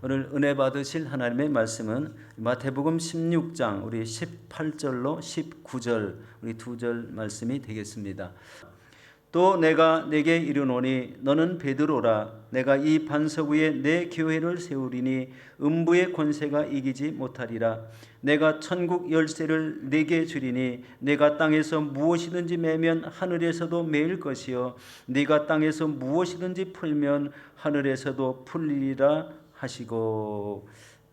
오늘 은혜 받으실 하나님의 말씀은 마태복음 16장 우리 18절로 19절 우리 두 절 말씀이 되겠습니다. 또 내가 네게 이르노니 너는 베드로라. 내가 이 반석 위에 내 교회를 세우리니 음부의 권세가 이기지 못하리라. 내가 천국 열쇠를 네게 주리니 내가 땅에서 무엇이든지 매면 하늘에서도 매일 것이요 네가 땅에서 무엇이든지 풀면 하늘에서도 풀리리라 하시고.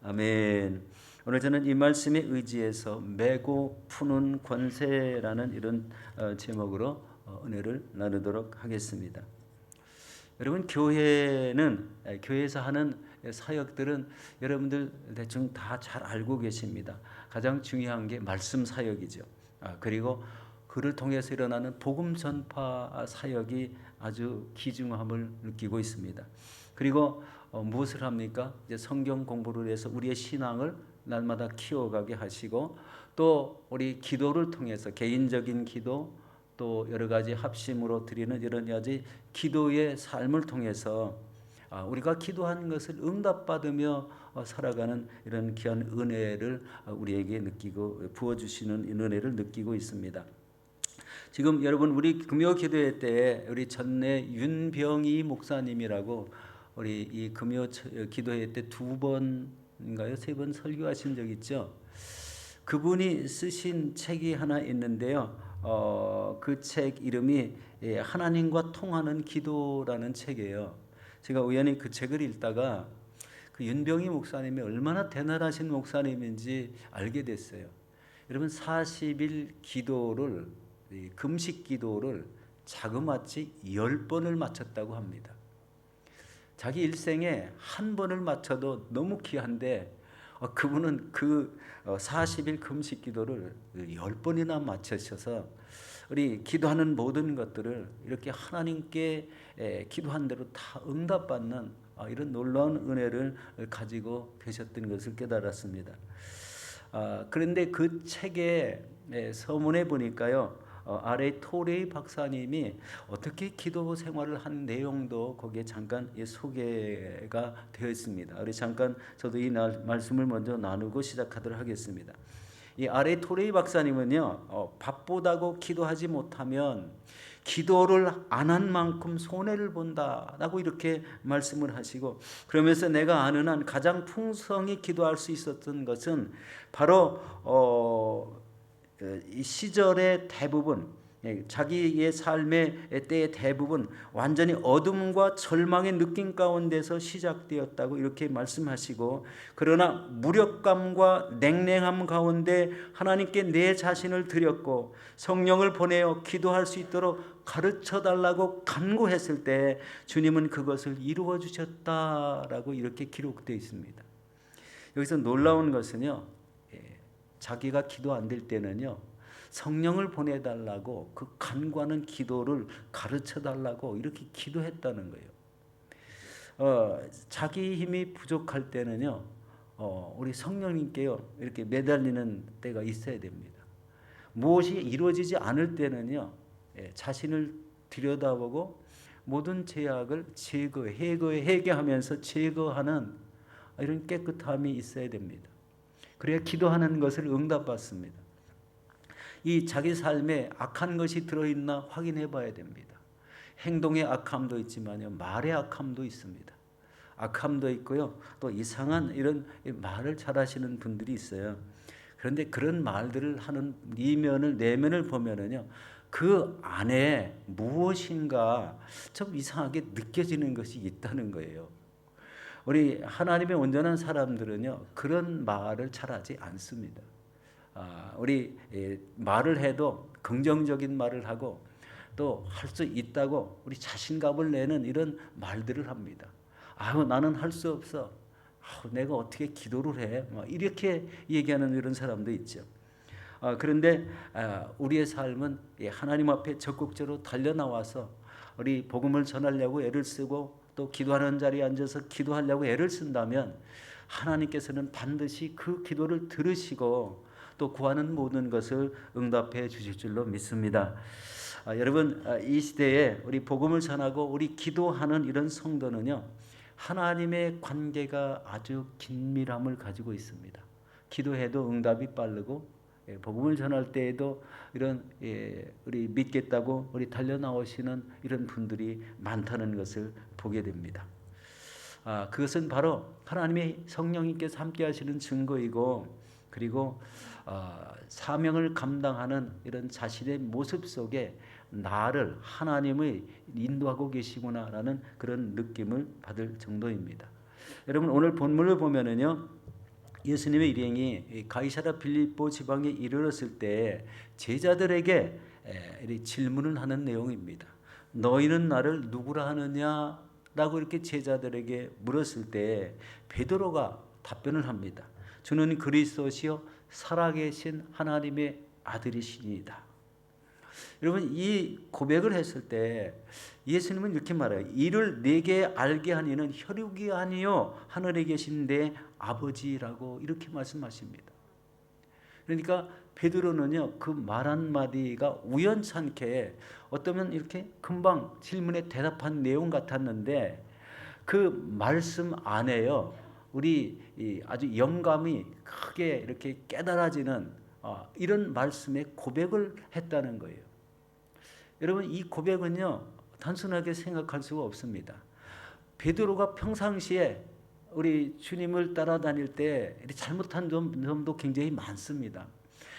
아멘. 오늘 저는 이 말씀에 의지해서 매고 푸는 권세라는 이런 제목으로 은혜를 나누도록 하겠습니다. 여러분, 교회에서 하는 사역들은 여러분들 대충 다 잘 알고 계십니다. 가장 중요한 게 말씀 사역이죠. 그리고 그를 통해서 일어나는 복음 전파 사역이 아주 귀중함을 느끼고 있습니다. 그리고 무엇을 합니까? 이제 성경 공부를 해서 우리의 신앙을 날마다 키워가게 하시고, 또 우리 기도를 통해서 개인적인 기도, 또 여러 가지 합심으로 드리는 이런 여지 기도의 삶을 통해서 우리가 기도한 것을 응답받으며 살아가는 이런 귀한 은혜를 우리에게 느끼고 부어주시는 은혜를 느끼고 있습니다. 지금 여러분, 우리 금요 기도회 때 우리 전내 윤병희 목사님이라고 우리 이 금요 기도회 때 두 번인가요? 세 번 설교하신 적 있죠? 그분이 쓰신 책이 하나 있는데요. 그 책 이름이 하나님과 통하는 기도라는 책이에요. 제가 우연히 그 책을 읽다가 그 윤병희 목사님이 얼마나 대단하신 목사님인지 알게 됐어요. 여러분, 40일 기도를, 금식 기도를 자그마치 10번을 마쳤다고 합니다. 자기 일생에 한 번을 마쳐도 너무 귀한데 그분은 그 40일 금식 기도를 10번이나 마치셔서 우리 기도하는 모든 것들을 이렇게 하나님께 기도한 대로 다 응답받는 이런 놀라운 은혜를 가지고 계셨던 것을 깨달았습니다. 그런데 그 책의 서문에 보니까요, 아래 토레이 박사님이 어떻게 기도 생활을 한 내용도 거기에 잠깐 소개가 되어 있습니다. 우리 잠깐 저도 이 말씀을 먼저 나누고 시작하도록 하겠습니다. 이 아래 토레이 박사님은요, 바쁘다고 기도하지 못하면 기도를 안 한 만큼 손해를 본다라고 이렇게 말씀을 하시고, 그러면서 내가 아는 한 가장 풍성히 기도할 수 있었던 것은 바로 이 시절의 대부분, 자기의 삶의 때의 대부분 완전히 어둠과 절망의 느낌 가운데서 시작되었다고 이렇게 말씀하시고, 그러나 무력감과 냉랭함 가운데 하나님께 내 자신을 드렸고 성령을 보내어 기도할 수 있도록 가르쳐 달라고 간구했을 때 주님은 그것을 이루어 주셨다라고 이렇게 기록되어 있습니다. 여기서 놀라운 것은요, 자기가 기도 안 될 때는요, 성령을 보내달라고 그 간구하는 기도를 가르쳐달라고 이렇게 기도했다는 거예요. 자기 힘이 부족할 때는요, 우리 성령님께요 이렇게 매달리는 때가 있어야 됩니다. 무엇이 이루어지지 않을 때는요, 자신을 들여다보고 모든 죄악을 회개하면서 제거하는 이런 깨끗함이 있어야 됩니다. 그래야 기도하는 것을 응답받습니다. 이 자기 삶에 악한 것이 들어있나 확인해 봐야 됩니다. 행동의 악함도 있지만요, 말의 악함도 있습니다. 악함도 있고요, 또 이상한 이런 말을 잘하시는 분들이 있어요. 그런데 그런 말들을 하는 내면을 보면은요, 그 안에 무엇인가 좀 이상하게 느껴지는 것이 있다는 거예요. 우리 하나님의 온전한 사람들은요, 그런 말을 잘하지 않습니다. 우리 말을 해도 긍정적인 말을 하고 또 할 수 있다고 우리 자신감을 내는 이런 말들을 합니다. 나는 할 수 없어. 내가 어떻게 기도를 해? 이렇게 얘기하는 이런 사람도 있죠. 그런데 우리의 삶은 하나님 앞에 적극적으로 달려나와서 우리 복음을 전하려고 애를 쓰고 또 기도하는 자리에 앉아서 기도하려고 애를 쓴다면 하나님께서는 반드시 그 기도를 들으시고 또 구하는 모든 것을 응답해 주실 줄로 믿습니다. 여러분, 이 시대에 우리 복음을 전하고 우리 기도하는 이런 성도는요, 하나님의 관계가 아주 긴밀함을 가지고 있습니다. 기도해도 응답이 빠르고 복음을 전할 때에도 이런 우리 믿겠다고 우리 달려 나오시는 이런 분들이 많다는 것을 보게 됩니다. 그것은 바로 하나님의 성령님께서 함께 하시는 증거이고, 그리고 사명을 감당하는 이런 자신의 모습 속에 나를 하나님의 인도하고 계시구나라는 그런 느낌을 받을 정도입니다. 여러분, 오늘 본문을 보면은요, 예수님의 일행이 가이사랴 빌립보 지방에 이르렀을 때 제자들에게 질문을 하는 내용입니다. 너희는 나를 누구라 하느냐? 라고 이렇게 제자들에게 물었을 때 베드로가 답변을 합니다. 주는 그리스도시요 살아계신 하나님의 아들이시니이다. 여러분, 이 고백을 했을 때 예수님은 이렇게 말해요. 이를 내게 알게 하니는 혈육이 아니요 하늘에 계신 내 아버지라고 이렇게 말씀하십니다. 그러니까 베드로는요, 그 말 한마디가 우연찮게 어쩌면 이렇게 금방 질문에 대답한 내용 같았는데 그 말씀 안에요, 우리 아주 영감이 크게 이렇게 깨달아지는 이런 말씀에 고백을 했다는 거예요. 여러분, 이 고백은요, 단순하게 생각할 수가 없습니다. 베드로가 평상시에 우리 주님을 따라다닐 때 잘못한 점도 굉장히 많습니다.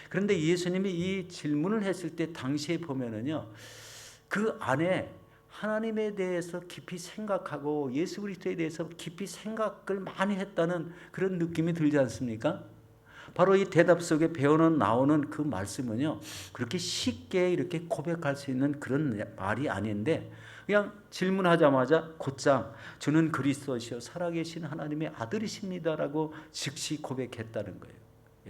그런데 예수님이 이 질문을 했을 때 당시에 보면은요, 그 안에 하나님에 대해서 깊이 생각하고 예수 그리스도에 대해서 깊이 생각을 많이 했다는 그런 느낌이 들지 않습니까? 바로 이 대답 속에 배어는 나오는 그 말씀은요, 그렇게 쉽게 이렇게 고백할 수 있는 그런 말이 아닌데, 그냥 질문하자마자 곧장 주는 그리스도시요 살아계신 하나님의 아들이십니다라고 즉시 고백했다는 거예요.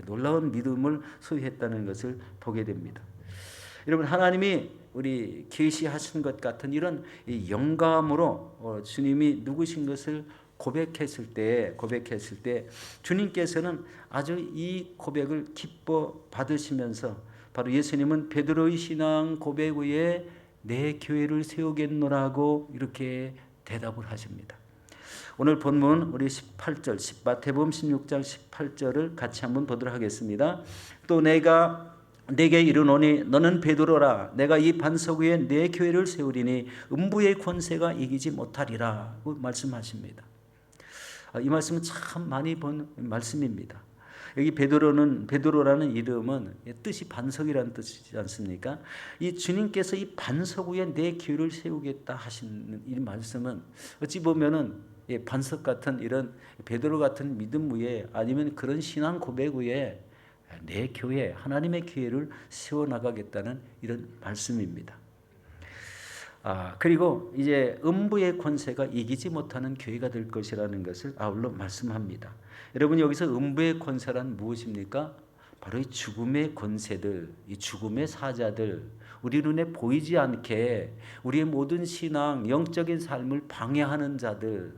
놀라운 믿음을 소유했다는 것을 보게 됩니다. 여러분, 하나님이 우리 계시하신 것 같은 이런 영감으로 주님이 누구신 것을 고백했을 때 주님께서는 아주 이 고백을 기뻐 받으시면서 바로 예수님은 베드로의 신앙 고백 위에 내 교회를 세우겠노라고 이렇게 대답을 하십니다. 오늘 본문 우리 18절 마태복음 16장 18절을 같이 한번 보도록 하겠습니다. 또 내가 내게 이르노니 너는 베드로라. 내가 이 반석 위에 내 교회를 세우리니 음부의 권세가 이기지 못하리라고 말씀하십니다. 이 말씀은 참 많이 본 말씀입니다. 여기 베드로라는 이름은 뜻이 반석이라는 뜻이지 않습니까? 이 주님께서 이 반석 위에 내 교회를 세우겠다 하시는 이 말씀은 어찌 보면은 반석 같은 이런 베드로 같은 믿음 위에, 아니면 그런 신앙 고백 위에 내 교회, 하나님의 교회를 세워 나가겠다는 이런 말씀입니다. 그리고 이제 음부의 권세가 이기지 못하는 교회가 될 것이라는 것을 아울러 말씀합니다. 여러분, 여기서 음부의 권세란 무엇입니까? 바로 이 죽음의 권세들, 이 죽음의 사자들, 우리 눈에 보이지 않게 우리의 모든 신앙, 영적인 삶을 방해하는 자들,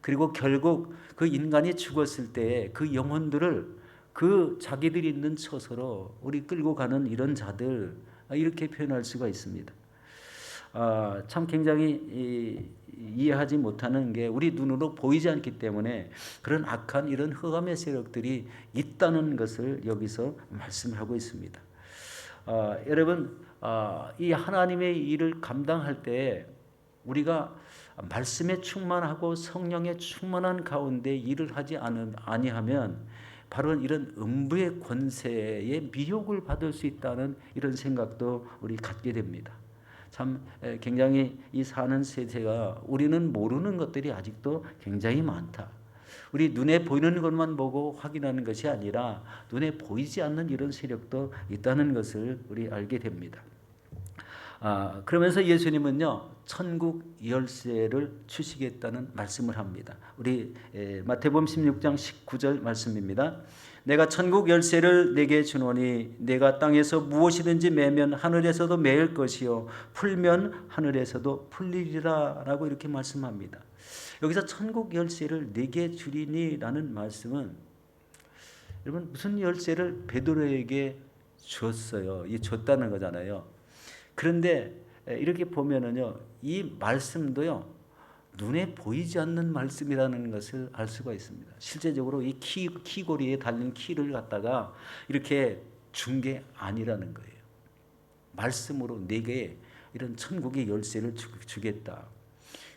그리고 결국 그 인간이 죽었을 때 그 영혼들을 그 자기들이 있는 처소로 우리 끌고 가는 이런 자들, 이렇게 표현할 수가 있습니다. 참 굉장히 이해하지 못하는 게 우리 눈으로 보이지 않기 때문에 그런 악한 이런 흑암의 세력들이 있다는 것을 여기서 말씀하고 있습니다. 여러분, 이 하나님의 일을 감당할 때 우리가 말씀에 충만하고 성령에 충만한 가운데 일을 하지 아니하면 바로 이런 음부의 권세의 미혹을 받을 수 있다는 이런 생각도 우리 갖게 됩니다. 참 굉장히 이 사는 세대가 우리는 모르는 것들이 아직도 굉장히 많다. 우리 눈에 보이는 것만 보고 확인하는 것이 아니라 눈에 보이지 않는 이런 세력도 있다는 것을 우리 알게 됩니다. 그러면서 예수님은요, 천국 열쇠를 주시겠다는 말씀을 합니다. 우리 마태복음 16장 19절 말씀입니다. 내가 천국 열쇠를 내게 주노니 내가 땅에서 무엇이든지 매면 하늘에서도 매일 것이요 풀면 하늘에서도 풀리리라 라고 이렇게 말씀합니다. 여기서 천국 열쇠를 내게 주리니라는 말씀은, 여러분, 무슨 열쇠를 베드로에게 줬어요? 이 줬다는 거잖아요. 그런데 이렇게 보면은요, 이 말씀도요, 눈에 보이지 않는 말씀이라는 것을 알 수가 있습니다. 실제적으로 이 키고리에 달린 키를 갖다가 이렇게 준 게 아니라는 거예요. 말씀으로 내게 이런 천국의 열쇠를 주겠다.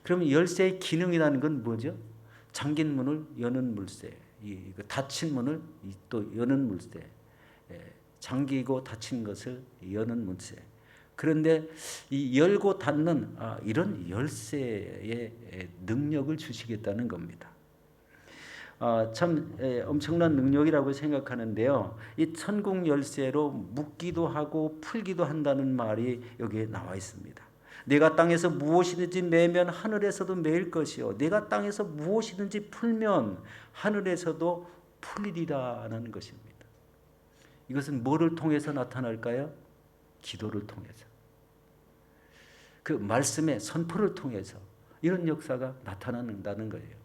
그러면 열쇠의 기능이라는 건 뭐죠? 잠긴 문을 여는 물쇠, 닫힌 문을 또 여는 물쇠, 잠기고 닫힌 것을 여는 물쇠. 그런데 이 열고 닫는 이런 열쇠의 능력을 주시겠다는 겁니다. 참 엄청난 능력이라고 생각하는데요. 이 천국 열쇠로 묶기도 하고 풀기도 한다는 말이 여기에 나와 있습니다. 내가 땅에서 무엇이든지 매면 하늘에서도 매일 것이요 내가 땅에서 무엇이든지 풀면 하늘에서도 풀리리라는 것입니다. 이것은 뭐를 통해서 나타날까요? 기도를 통해서, 그 말씀의 선포를 통해서 이런 역사가 나타난다는 거예요.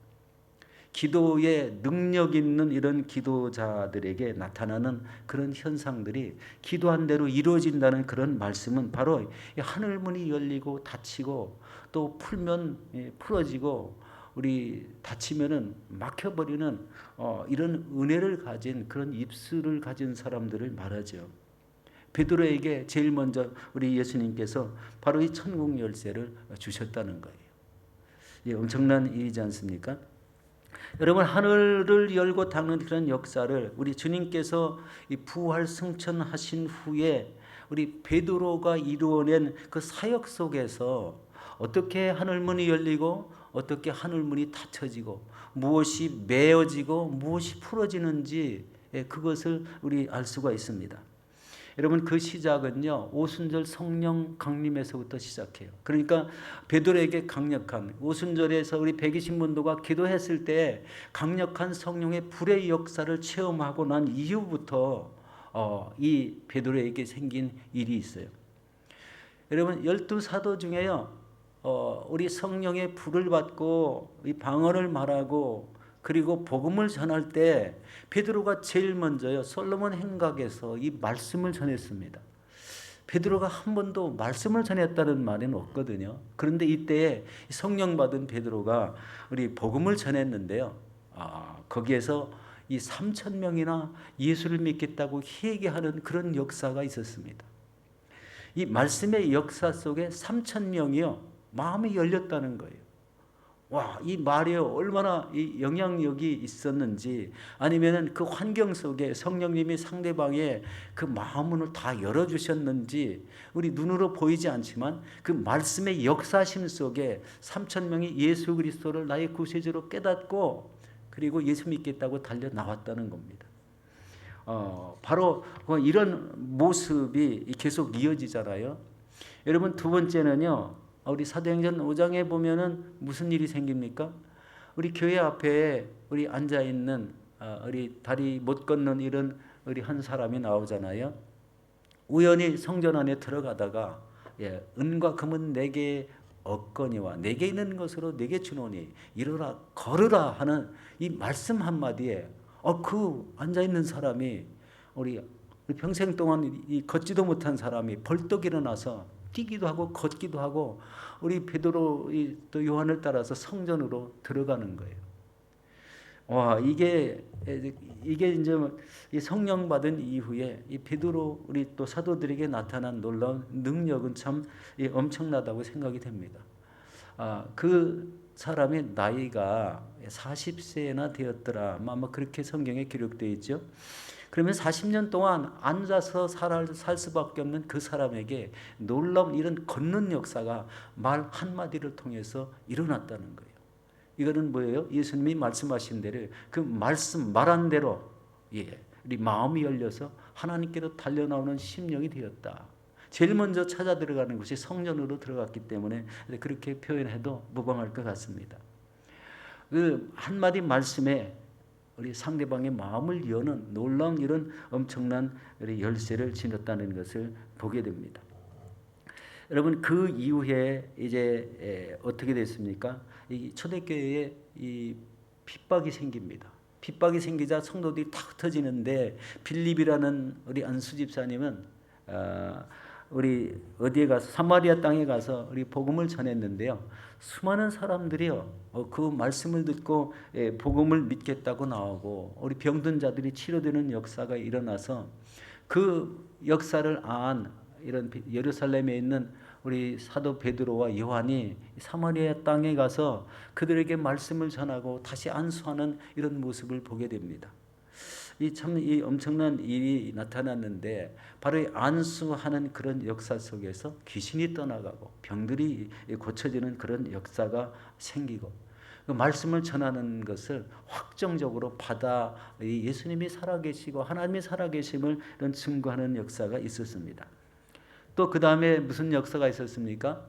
기도에 능력 있는 이런 기도자들에게 나타나는 그런 현상들이 기도한 대로 이루어진다는 그런 말씀은 바로 하늘문이 열리고 닫히고 또 풀면 풀어지고 우리 닫히면은 막혀버리는 이런 은혜를 가진 그런 입술을 가진 사람들을 말하죠. 베드로에게 제일 먼저 우리 예수님께서 바로 이 천국 열쇠를 주셨다는 거예요. 이 엄청난 일이지 않습니까? 여러분, 하늘을 열고 닫는 그런 역사를 우리 주님께서 이 부활 승천하신 후에 우리 베드로가 이루어낸 그 사역 속에서 어떻게 하늘문이 열리고 어떻게 하늘문이 닫혀지고 무엇이 메어지고 무엇이 풀어지는지 그것을 우리 알 수가 있습니다. 여러분, 그 시작은요 오순절 성령 강림에서부터 시작해요. 그러니까 베드로에게 강력한 오순절에서 우리 120문도가 기도했을 때 강력한 성령의 불의 역사를 체험하고 난 이후부터 이 베드로에게 생긴 일이 있어요. 여러분, 12사도 중에요 우리 성령의 불을 받고 이 방언을 말하고 그리고 복음을 전할 때 베드로가 제일 먼저요 솔로몬 행각에서 이 말씀을 전했습니다. 베드로가 한 번도 말씀을 전했다는 말은 없거든요. 그런데 이때 성령 받은 베드로가 우리 복음을 전했는데요. 거기에서 이 3,000명이나 예수를 믿겠다고 회개하는 그런 역사가 있었습니다. 이 말씀의 역사 속에 3,000명이요 마음이 열렸다는 거예요. 와, 이 말이 얼마나 이 영향력이 있었는지, 아니면은 그 환경 속에 성령님이 상대방의 그 마음문을 다 열어주셨는지 우리 눈으로 보이지 않지만 그 말씀의 역사심 속에 3,000명이 예수 그리스도를 나의 구세주로 깨닫고 그리고 예수 믿겠다고 달려 나왔다는 겁니다. 바로 이런 모습이 계속 이어지잖아요. 여러분, 두 번째는요. 우리 사도행전 5장에 보면은 무슨 일이 생깁니까? 우리 교회 앞에 우리 앉아 있는 우리 다리 못 걷는 이런 우리 한 사람이 나오잖아요. 우연히 성전 안에 들어가다가 은과 금은 내게 없거니와 내게 있는 것으로 내게 주노니 이르라 걸으라 하는 이 말씀 한마디에 그 앉아 있는 사람이 우리 평생 동안 걷지도 못한 사람이 벌떡 일어나서 뛰기도 하고 걷기도 하고 우리 베드로 또 요한을 따라서 성전으로 들어가는 거예요. 와, 이게 이제 이 성령 받은 이후에 이 베드로 우리 또 사도들에게 나타난 놀라운 능력은 참 엄청나다고 생각이 됩니다. 그 사람의 나이가 40세나 되었더라. 아마 그렇게 성경에 기록되어 있죠. 그러면 40년 동안 앉아서 살 수밖에 없는 그 사람에게 놀라운 이런 걷는 역사가 말 한마디를 통해서 일어났다는 거예요. 이거는 뭐예요? 예수님이 말씀하신 대로 그 말씀 말한 대로 우리 마음이 열려서 하나님께로 달려나오는 심령이 되었다. 제일 먼저 찾아 들어가는 것이 성전으로 들어갔기 때문에 그렇게 표현해도 무방할 것 같습니다. 그 한마디 말씀에 우리 상대방의 마음을 여는 놀라운 이런 엄청난 우리 열쇠를 지녔다는 것을 보게 됩니다. 여러분, 그 이후에 이제 어떻게 됐습니까? 이 초대교회에 이 핍박이 생깁니다. 핍박이 생기자 성도들이 다 흩어지는데 빌립이라는 우리 안수 집사님은 우리 어디에 가서 사마리아 땅에 가서 우리 복음을 전했는데요. 수많은 사람들이요 그 말씀을 듣고 복음을 믿겠다고 나오고 우리 병든 자들이 치료되는 역사가 일어나서 그 역사를 안 이런 예루살렘에 있는 우리 사도 베드로와 요한이 사마리아 땅에 가서 그들에게 말씀을 전하고 다시 안수하는 이런 모습을 보게 됩니다. 이 엄청난 일이 나타났는데 바로 이 안수하는 그런 역사 속에서 귀신이 떠나가고 병들이 고쳐지는 그런 역사가 생기고 그 말씀을 전하는 것을 확정적으로 받아 예수님이 살아계시고 하나님이 살아계심을 이런 증거하는 역사가 있었습니다. 또 그 다음에 무슨 역사가 있었습니까?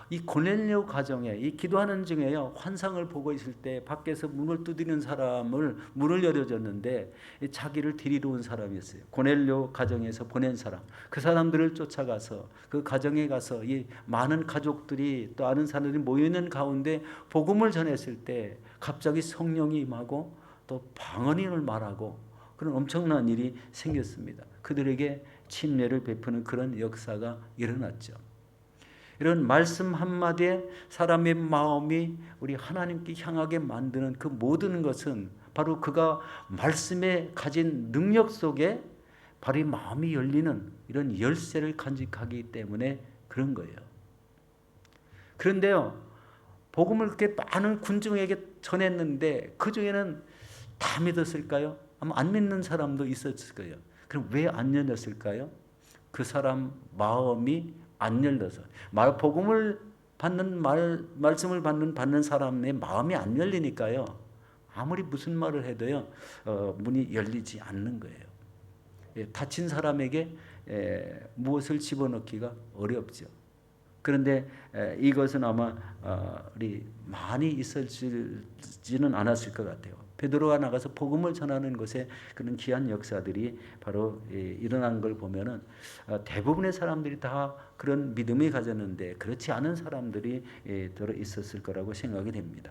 이 고넬료 가정에 이 기도하는 중에요 환상을 보고 있을 때 밖에서 문을 두드리는 사람을 문을 열어줬는데 자기를 데리러 온 사람이었어요. 고넬료 가정에서 보낸 사람. 그 사람들을 쫓아가서 그 가정에 가서 이 많은 가족들이 또 아는 사람들이 모여 있는 가운데 복음을 전했을 때 갑자기 성령이 임하고 또 방언을 말하고 그런 엄청난 일이 생겼습니다. 그들에게 침례를 베푸는 그런 역사가 일어났죠. 이런 말씀 한마디에 사람의 마음이 우리 하나님께 향하게 만드는 그 모든 것은 바로 그가 말씀에 가진 능력 속에 바로 이 마음이 열리는 이런 열쇠를 간직하기 때문에 그런 거예요. 그런데요, 복음을 그렇게 많은 군중에게 전했는데 그 중에는 다 믿었을까요? 아마 안 믿는 사람도 있었을 거예요. 그럼 왜 안 열렸을까요? 그 사람 마음이 안 열려서 복음을 받는 말씀을 받는 사람의 마음이 안 열리니까요. 아무리 무슨 말을 해도요 문이 열리지 않는 거예요. 다친 사람에게 무엇을 집어넣기가 어렵죠. 그런데 이것은 아마 우리 많이 있었지는 않았을 것 같아요. 베드로가 나가서 복음을 전하는 것에 그런 귀한 역사들이 바로 일어난 걸 보면은 대부분의 사람들이 다 그런 믿음이 가졌는데 그렇지 않은 사람들이 들어 있었을 거라고 생각이 됩니다.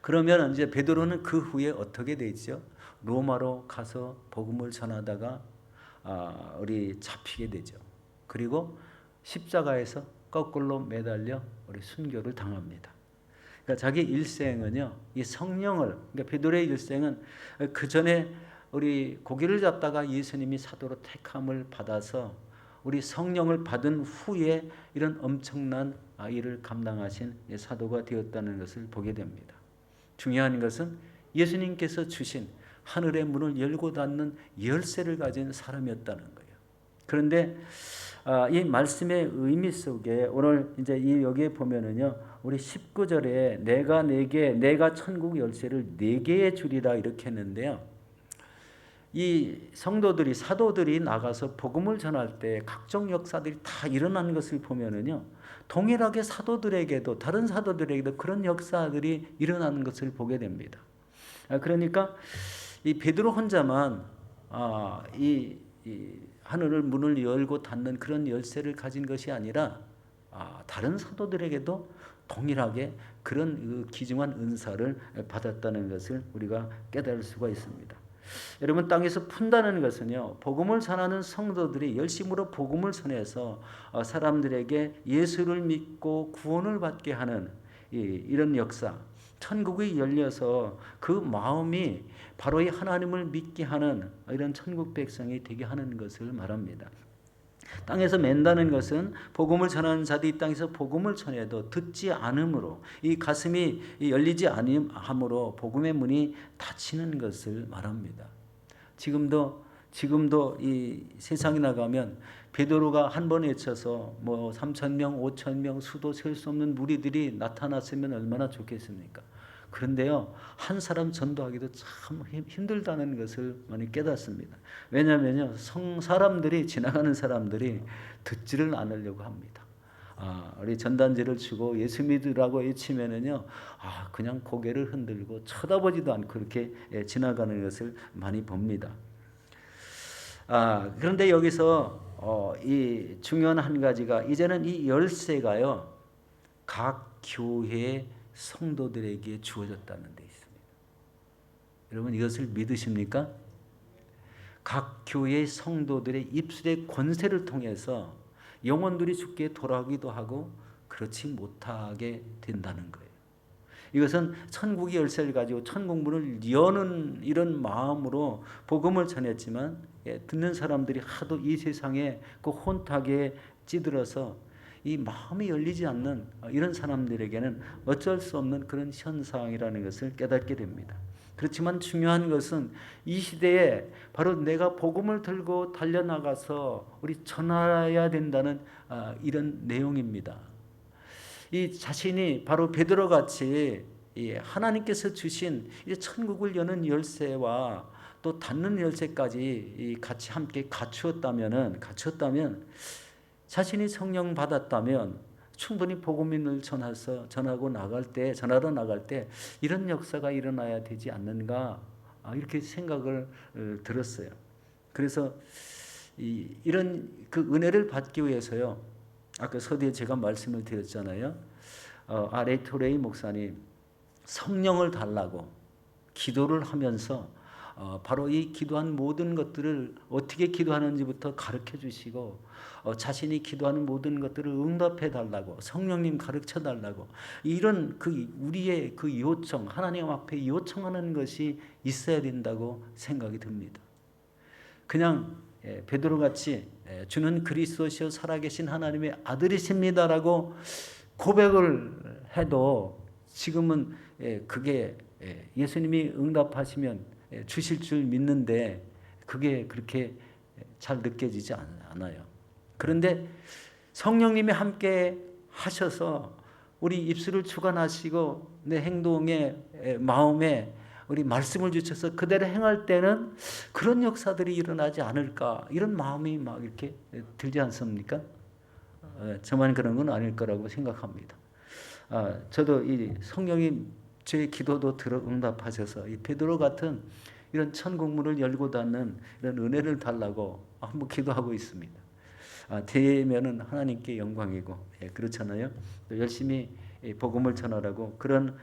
그러면 이제 베드로는 그 후에 어떻게 되죠? 로마로 가서 복음을 전하다가 우리 잡히게 되죠. 그리고 십자가에서 거꾸로 매달려 우리 순교를 당합니다. 그러니까 자기 일생은요, 이 성령을, 그러니까 베드로의 일생은 그 전에 우리 고기를 잡다가 예수님이 사도로 택함을 받아서 우리 성령을 받은 후에 이런 엄청난 일을 감당하신 사도가 되었다는 것을 보게 됩니다. 중요한 것은 예수님께서 주신 하늘의 문을 열고 닫는 열쇠를 가진 사람이었다는 거예요. 그런데 이 말씀의 의미 속에 오늘 이제 여기에 보면은요, 우리 19절에 내가 천국 열쇠를 4개에 주리라 이렇게 했는데요. 이 성도들이 사도들이 나가서 복음을 전할 때 각종 역사들이 다 일어나는 것을 보면은요, 동일하게 사도들에게도 다른 사도들에게도 그런 역사들이 일어나는 것을 보게 됩니다. 그러니까 이 베드로 혼자만 이 하늘을 문을 열고 닫는 그런 열쇠를 가진 것이 아니라 다른 사도들에게도 동일하게 그런 귀중한 은사를 받았다는 것을 우리가 깨달을 수가 있습니다. 여러분, 땅에서 푼다는 것은요, 복음을 전하는 성도들이 열심으로 복음을 전해서 사람들에게 예수를 믿고 구원을 받게 하는 이런 역사, 천국이 열려서 그 마음이 바로 이 하나님을 믿게 하는 이런 천국 백성이 되게 하는 것을 말합니다. 땅에서 맨다는 것은 복음을 전하는 자들이 땅에서 복음을 전해도 듣지 않음으로 이 가슴이 열리지 않음으로 복음의 문이 닫히는 것을 말합니다. 지금도 이 세상에 나가면 베드로가 한 번 외쳐서 3,000명, 5,000명 수도 셀 수 없는 무리들이 나타났으면 얼마나 좋겠습니까? 그런데요, 한 사람 전도하기도 참 힘들다는 것을 많이 깨닫습니다. 왜냐하면요, 지나가는 사람들이 듣지를 않으려고 합니다. 우리 전단지를 주고 예수 믿으라고 외치면은요, 그냥 고개를 흔들고 쳐다보지도 않고 그렇게 지나가는 것을 많이 봅니다. 그런데 여기서 이 중요한 한 가지가 이제는 이 열쇠가요, 각 교회의 성도들에게 주어졌다는 데 있습니다. 여러분, 이것을 믿으십니까? 각 교회의 성도들의 입술의 권세를 통해서 영혼들이 죽게 돌아오기도 하고 그렇지 못하게 된다는 거예요. 이것은 천국의 열쇠를 가지고 천국문을 여는 이런 마음으로 복음을 전했지만 듣는 사람들이 하도 이 세상에 그 혼탁에 찌들어서 이 마음이 열리지 않는 이런 사람들에게는 어쩔 수 없는 그런 현상이라는 것을 깨닫게 됩니다. 그렇지만 중요한 것은 이 시대에 바로 내가 복음을 들고 달려나가서 우리 전해야 된다는 이런 내용입니다. 이 자신이 바로 베드로같이 하나님께서 주신 이제 천국을 여는 열쇠와 또 닫는 열쇠까지 같이 함께 갖추었다면 자신이 성령 받았다면 충분히 복음을 전하러 나갈 때 이런 역사가 일어나야 되지 않는가 이렇게 생각을 들었어요. 그래서 이런 그 은혜를 받기 위해서요. 아까 서두에 제가 말씀을 드렸잖아요. R.A. 토레이 목사님 성령을 달라고 기도를 하면서 바로 이 기도한 모든 것들을 어떻게 기도하는지부터 가르쳐 주시고 자신이 기도하는 모든 것들을 응답해 달라고 성령님 가르쳐 달라고 이런 그 우리의 그 요청 하나님 앞에 요청하는 것이 있어야 된다고 생각이 듭니다. 그냥 베드로같이 주는 그리스도시요 살아계신 하나님의 아들이십니다라고 고백을 해도 지금은 그게 예수님이 응답하시면 주실 줄 믿는데 그게 그렇게 잘 느껴지지 않아요. 그런데 성령님이 함께 하셔서 우리 입술을 주관하시고 내 행동에 마음에 우리 말씀을 주셔서 그대로 행할 때는 그런 역사들이 일어나지 않을까 이런 마음이 막 이렇게 들지 않습니까? 저만 그런 건 아닐 거라고 생각합니다. 저도 이 성령이 제 기도도 들어 응답하셔서 이 베드로 같은 이런 천국문을 열고 닫는 이런 은혜를 달라고 한번 기도하고 있습니다. 되면은 하나님께 영광이고 그렇잖아요. 또 열심히 복음을 전하라고 그런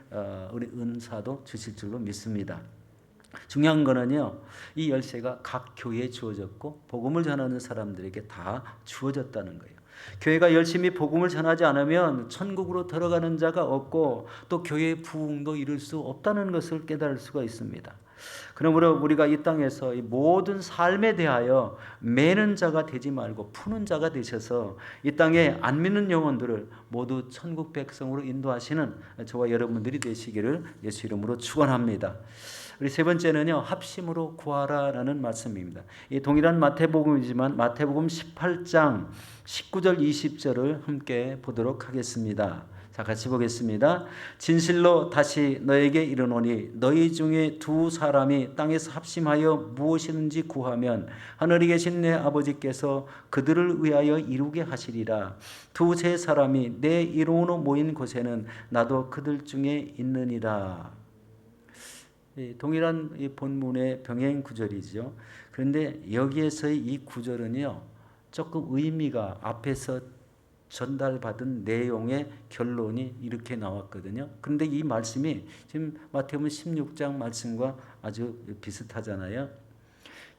우리 은사도 주실 줄로 믿습니다. 중요한 거는요. 이 열쇠가 각 교회에 주어졌고 복음을 전하는 사람들에게 다 주어졌다는 거예요. 교회가 열심히 복음을 전하지 않으면 천국으로 들어가는 자가 없고 또 교회의 부흥도 이룰 수 없다는 것을 깨달을 수가 있습니다. 그러므로 우리가 이 땅에서 이 모든 삶에 대하여 매는 자가 되지 말고 푸는 자가 되셔서 이 땅에 안 믿는 영혼들을 모두 천국 백성으로 인도하시는 저와 여러분들이 되시기를 예수 이름으로 축원합니다. 우리 세 번째는요. 합심으로 구하라라는 말씀입니다. 이 동일한 마태복음이지만 마태복음 18장 19절 20절을 함께 보도록 하겠습니다. 자, 같이 보겠습니다. 진실로 다시 너에게 이르노니 너희 중에 두 사람이 땅에서 합심하여 무엇이든지 구하면 하늘에 계신 내 아버지께서 그들을 위하여 이루게 하시리라. 두세 사람이 내 이름으로 모인 곳에는 나도 그들 중에 있느니라. 동일한 이 본문의 병행 구절이죠. 그런데 여기에서의 이 구절은요. 조금 의미가 앞에서 전달받은 내용의 결론이 이렇게 나왔거든요. 그런데 이 말씀이 지금 마태복음 16장 말씀과 아주 비슷하잖아요.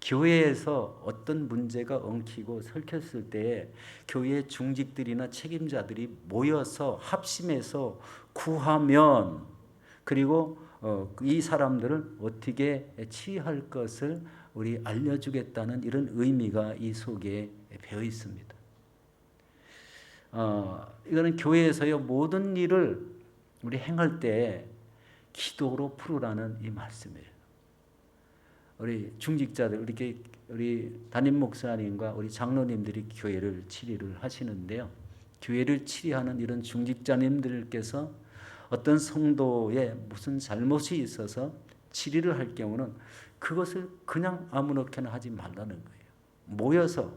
교회에서 어떤 문제가 엉키고 설켰을 때 교회 중직들이나 책임자들이 모여서 합심해서 구하면 그리고 이 사람들을 어떻게 치유할 것을 우리 알려주겠다는 이런 의미가 이 속에 배어 있습니다. 이거는 교회에서의 모든 일을 우리 행할 때 기도로 풀으라는 이 말씀이에요. 우리 중직자들, 우리 담임 목사님과 우리 장로님들이 교회를 치리를 하시는데요. 교회를 치리하는 이런 중직자님들께서 어떤 성도에 무슨 잘못이 있어서 치리를 할 경우는 그것을 그냥 아무렇게나 하지 말라는 거예요. 모여서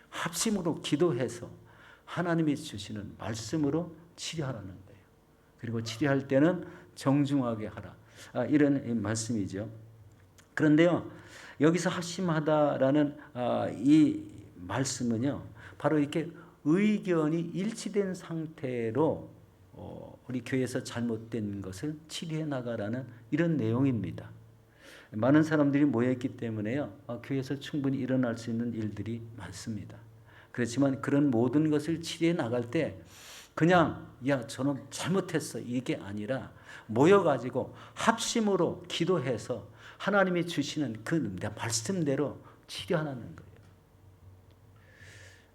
합심으로 기도해서 하나님이 주시는 말씀으로 치료하라는 거예요. 그리고 치료할 때는 정중하게 하라. 이런 말씀이죠. 그런데요. 여기서 합심하다라는 이 말씀은요. 바로 이렇게 의견이 일치된 상태로 우리 교회에서 잘못된 것을 치료해 나가라는 이런 내용입니다. 많은 사람들이 모여있기 때문에요. 교회에서 충분히 일어날 수 있는 일들이 많습니다. 그렇지만 그런 모든 것을 치료해 나갈 때 그냥 야 저는 잘못했어 이게 아니라 모여가지고 합심으로 기도해서 하나님이 주시는 그 말씀대로 치료하는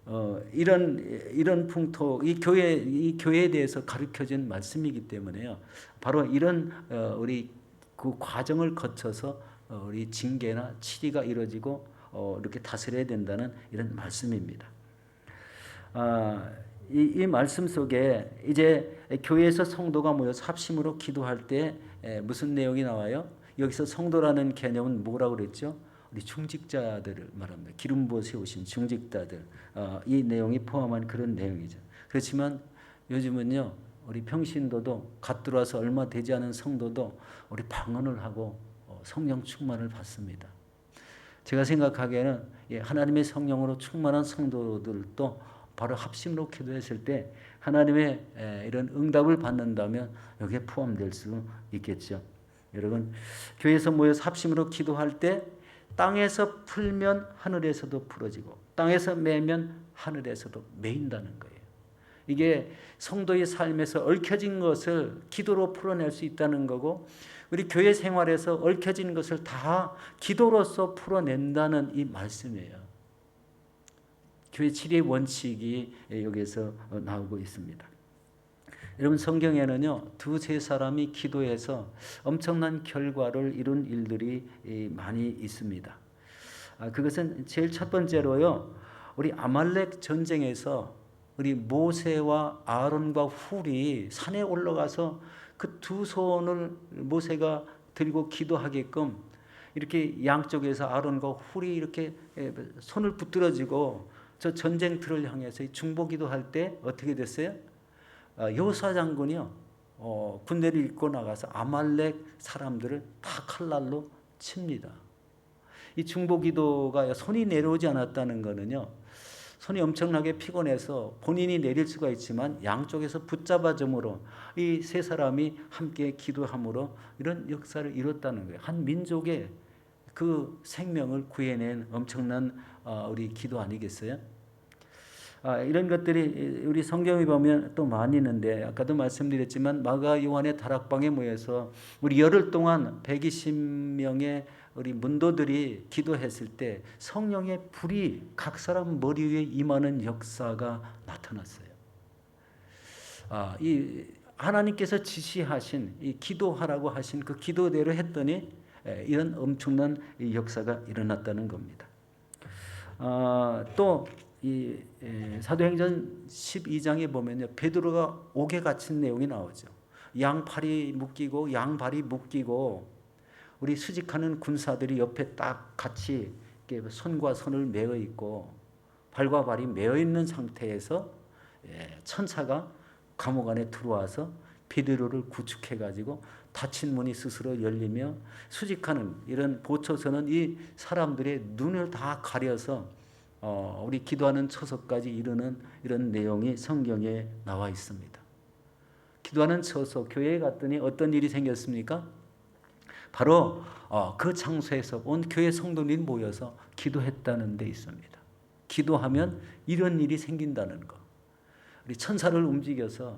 거예요. 이런 풍토, 이 교회에 대해서 가르쳐진 말씀이기 때문에요. 바로 이런 우리 그 과정을 거쳐서 우리 징계나 치리가 이루어지고 이렇게 다스려야 된다는 이런 말씀입니다. 이 말씀 속에 이제 교회에서 성도가 모여서 합심으로 기도할 때 무슨 내용이 나와요? 여기서 성도라는 개념은 뭐라고 그랬죠? 우리 중직자들을 말합니다. 기름 부어 세우신 중직자들. 이 내용이 포함한 그런 내용이죠. 그렇지만 요즘은요, 우리 평신도도 갓 들어와서 얼마 되지 않은 성도도 우리 방언을 하고 성령 충만을 받습니다. 제가 생각하기에는 하나님의 성령으로 충만한 성도들도 바로 합심으로 기도했을 때 하나님의 이런 응답을 받는다면 여기에 포함될 수 있겠죠. 여러분, 교회에서 모여서 합심으로 기도할 때 땅에서 풀면 하늘에서도 풀어지고 땅에서 매면 하늘에서도 매인다는 거예요. 이게 성도의 삶에서 얽혀진 것을 기도로 풀어낼 수 있다는 거고 우리 교회 생활에서 얽혀진 것을 다 기도로서 풀어낸다는 이 말씀이에요. 교회 치리의 원칙이 여기에서 나오고 있습니다. 여러분 성경에는요 두세 사람이 기도해서 엄청난 결과를 이룬 일들이 많이 있습니다. 그것은 제일 첫 번째로요 우리 아말렉 전쟁에서 우리 모세와 아론과 훌이 산에 올라가서 그 두 손을 모세가 들고 기도하게끔 이렇게 양쪽에서 아론과 훌이 이렇게 손을 붙들어지고 저 전쟁터를 향해서 중보기도할 때 어떻게 됐어요? 여호수아 장군이요 군대를 이끌고 나가서 아말렉 사람들을 다 칼날로 칩니다. 이 중보기도가 손이 내려오지 않았다는 것은요 손이 엄청나게 피곤해서 본인이 내릴 수가 있지만 양쪽에서 붙잡아줌으로 이 세 사람이 함께 기도함으로 이런 역사를 이뤘다는 거예요. 한 민족의 그 생명을 구해낸 엄청난 우리 기도 아니겠어요? 이런 것들이 우리 성경에 보면 또 많이 있는데 아까도 말씀드렸지만 마가 요한의 다락방에 모여서 우리 열흘 동안 120명의 우리 문도들이 기도했을 때 성령의 불이 각 사람 머리 위에 임하는 역사가 나타났어요. 이 하나님께서 지시하신 이 기도하라고 하신 그 기도대로 했더니 이런 엄청난 역사가 일어났다는 겁니다. 또 이 사도행전 12장에 보면요 베드로가 옥에 갇힌 내용이 나오죠. 양팔이 묶이고 양발이 묶이고 우리 수직하는 군사들이 옆에 딱 같이 손과 손을 매어 있고 발과 발이 매어 있는 상태에서 천사가 감옥 안에 들어와서 베드로를 구축해 가지고 닫힌 문이 스스로 열리며 수직하는 이런 보초서는 이 사람들의 눈을 다 가려서 우리 기도하는 처소까지 이르는 이런 내용이 성경에 나와 있습니다. 기도하는 처소 교회에 갔더니 어떤 일이 생겼습니까? 바로 그 장소에서 온 교회 성도들이 모여서 기도했다는 데 있습니다. 기도하면 이런 일이 생긴다는 거. 우리 천사를 움직여서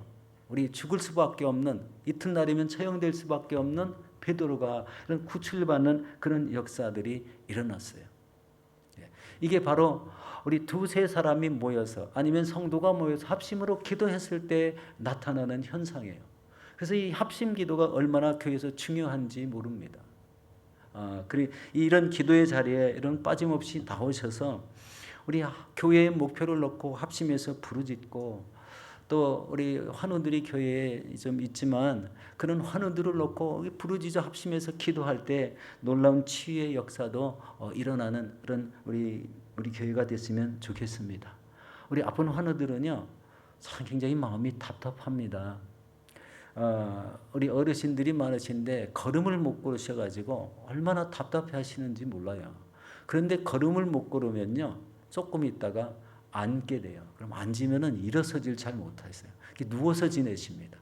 우리 죽을 수밖에 없는 이튿날이면 처형될 수밖에 없는 베드로가 이런 구출받는 그런 역사들이 일어났어요. 이게 바로 우리 두세 사람이 모여서 아니면 성도가 모여서 합심으로 기도했을 때 나타나는 현상이에요. 그래서 이 합심 기도가 얼마나 교회에서 중요한지 모릅니다. 그리고 이런 기도의 자리에 이런 빠짐없이 나오셔서 우리 교회의 목표를 놓고 합심해서 부르짖고 또 우리 환우들이 교회에 좀 있지만 그런 환우들을 놓고 부르짖어 합심해서 기도할 때 놀라운 치유의 역사도 일어나는 그런 우리 교회가 됐으면 좋겠습니다. 우리 아픈 환우들은요 굉장히 마음이 답답합니다. 우리 어르신들이 많으신데 걸음을 못 걸으셔가지고 얼마나 답답해 하시는지 몰라요. 그런데 걸음을 못 걸으면요 조금 있다가 앉게 돼요. 그럼 앉으면은 일어서질 잘 못하세요. 누워서 지내십니다.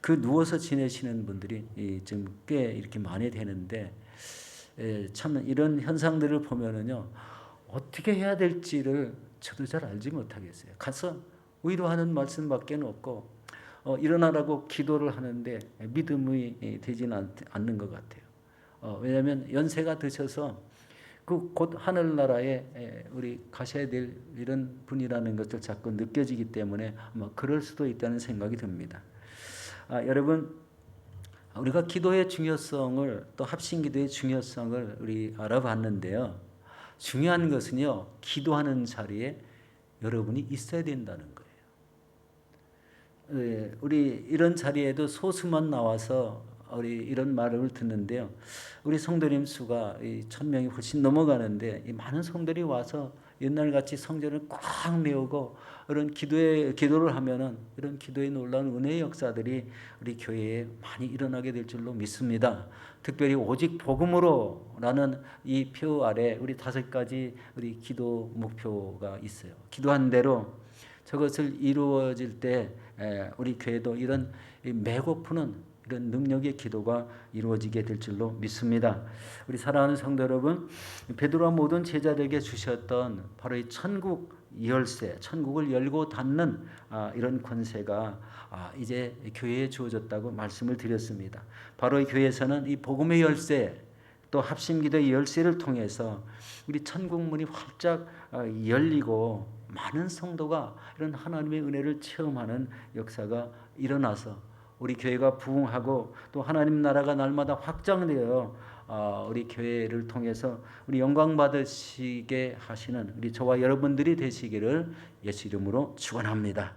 그 누워서 지내시는 분들이 좀 꽤 이렇게 많이 되는데 참 이런 현상들을 보면은요 어떻게 해야 될지를 저도 잘 알지 못하겠어요. 가서 위로하는 말씀밖에 없고 일어나라고 기도를 하는데 믿음이 되지는 않는 것 같아요. 왜냐하면 연세가 드셔서 그 곧 하늘나라에 우리 가셔야 될 이런 분이라는 것을 자꾸 느껴지기 때문에 아마 그럴 수도 있다는 생각이 듭니다. 여러분, 우리가 기도의 중요성을 또 합심기도의 중요성을 우리 알아봤는데요. 중요한 것은요, 기도하는 자리에 여러분이 있어야 된다는 거예요. 우리 이런 자리에도 소수만 나와서 우리 이런 말을 듣는데요. 우리 성도님 수가 1,000명이 훨씬 넘어가는데 이 많은 성도들이 와서 옛날같이 성전을 꽉 메우고 이런 기도를 하면은 이런 기도의 놀라운 은혜의 역사들이 우리 교회에 많이 일어나게 될 줄로 믿습니다. 특별히 오직 복음으로라는 이 표 아래 우리 5가지 우리 기도 목표가 있어요. 기도한 대로 저것을 이루어질 때 우리 교회도 이런 메고 푸는 이런 능력의 기도가 이루어지게 될 줄로 믿습니다. 우리 사랑하는 성도 여러분, 베드로와 모든 제자들에게 주셨던 바로 이 천국 열쇠, 천국을 열고 닫는 이런 권세가 이제 교회에 주어졌다고 말씀을 드렸습니다. 바로 이 교회에서는 이 복음의 열쇠, 또 합심기도의 열쇠를 통해서 우리 천국 문이 활짝 열리고 많은 성도가 이런 하나님의 은혜를 체험하는 역사가 일어나서 우리 교회가 부흥하고 또 하나님 나라가 날마다 확장되어 우리 교회를 통해서 우리 영광 받으시게 하시는 우리 저와 여러분들이 되시기를 예수 이름으로 축원합니다.